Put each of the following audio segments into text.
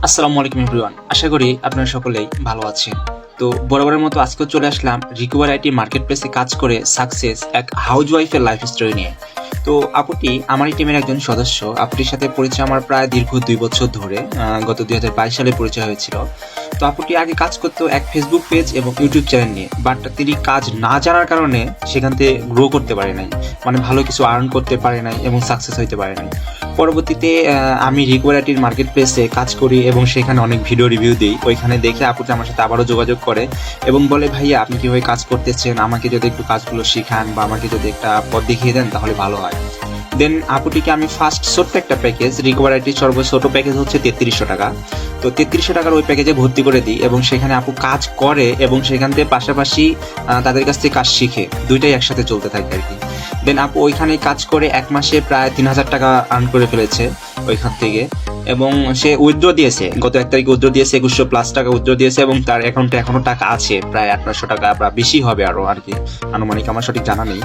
আসসালামু আলাইকুম এভরিওয়ান, আশা করি আপনারা সকলেই ভালো আছেন। তো বরাবরের মতো আজকেও চলে আসলাম রিকভার আইটি মার্কেট প্লেসে কাজ করে সাকসেস এক হাউস ওয়াইফের লাইফ স্টোরি নিয়ে। তো আপুটি আমারই টিমের একজন সদস্য। আপুটির সাথে পরিচয় আমার প্রায় দীর্ঘ 2 বছর ধরে, গত 2022 সালে পরিচয় হয়েছিল। তো আপুটি আগে কাজ করতো এক ফেসবুক পেজ এবং ইউটিউব চ্যানেল নিয়ে, বাট তিনি কাজ না জানার কারণে সেখান থেকে গ্রো করতে পারে নাই, মানে ভালো কিছু আর্ন করতে পারে নাই এবং সাকসেস হইতে পারে নাই। পরবর্তীতে আমি রিকোয়ারিটির মার্কেট প্লেসে কাজ করি এবং সেখানে অনেক ভিডিও রিভিউ দিই। ওইখানে দেখে আপুটি আমার সাথে আবারও যোগাযোগ করে এবং বলে, ভাইয়া আপনি কীভাবে কাজ করতেছেন, আমাকে যদি একটু কাজগুলো শিখান বা আমাকে যদি একটা পথ দেখিয়ে দেন তাহলে ভালো হয়। দেন আপুটিকে আমি ফার্স্ট ছোট্ট একটা প্যাকেজ, রিকভারিটির সর্বোচ্চ ছোট প্যাকেজ হচ্ছে 3300 টাকা। তো 3300 টাকার ওই প্যাকেজে ভর্তি করে দিই এবং সেখানে আপু কাজ করে এবং সেখান থেকে পাশাপাশি তাদের কাছ থেকে কাজ শিখে, দুইটাই একসাথে চলতে থাকে আর কি। দেন আপু ওইখানে কাজ করে 1 মাসে প্রায় 3000 টাকা আর্ন করে ফেলেছে ওইখান থেকে। এবং সে উইথড্র দিয়েছে, গত 1 তারিখে উইথড্র দিয়েছে 2100+ টাকা উইথড্র দিয়েছে এবং তার অ্যাকাউন্টে এখনো টাকা আছে প্রায় 1800 টাকা বা বেশি হবে আরো আর কি, আনুমানিক আমার সঠিক জানা নেই।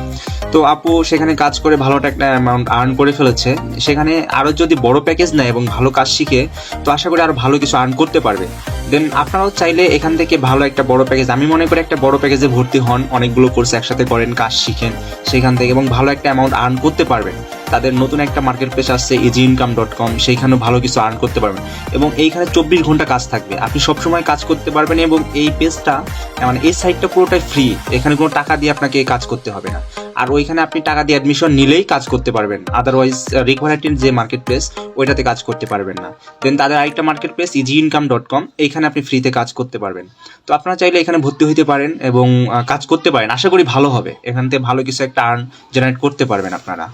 তো আপু সেখানে কাজ করে ভালো একটা অ্যামাউন্ট আর্ন করে ফেলেছে। সেখানে আরো যদি বড় প্যাকেজ নেয় এবং ভালো কাজ শিখে তো আশা করি আরো ভালো কিছু আর্ন করতে পারবে। দেন আপনারাও চাইলে এখান থেকে ভালো একটা বড় প্যাকেজ, আমি মনে করি একটা বড় প্যাকেজে ভর্তি হন, অনেকগুলো কোর্স একসাথে করেন, কাজ শিখেন সেখান থেকে এবং ভালো একটা অ্যামাউন্ট আর্ন করতে পারবেন। তাদের নতুন একটা মার্কেট প্লেস আসছে easyincome.com, সেইখানেও ভালো কিছু আর্ন করতে পারবেন এবং এইখানে 24 ঘন্টা কাজ থাকবে, আপনি সবসময় কাজ করতে পারবেন এবং এই পেজটা মানে এই সাইটটা পুরোটাই ফ্রি, এখানে কোনো টাকা দিয়ে আপনাকে কাজ করতে হবে না। আর ওইখানে আপনি টাকা দিয়ে অ্যাডমিশন নিলেই কাজ করতে পারবেন, আদারওয়াইজ রিকভারিটির যে মার্কেট প্লেস ওইটাতে কাজ করতে পারবেন না। দেন তাদের আরেকটা মার্কেট প্লেস easyincome.com, এইখানে আপনি ফ্রিতে কাজ করতে পারবেন। তো আপনারা চাইলে এখানে ভর্তি হইতে পারেন এবং কাজ করতে পারেন, আশা করি ভালো হবে, এখান থেকে ভালো কিছু একটা আর্ন জেনারেট করতে পারবেন আপনারা।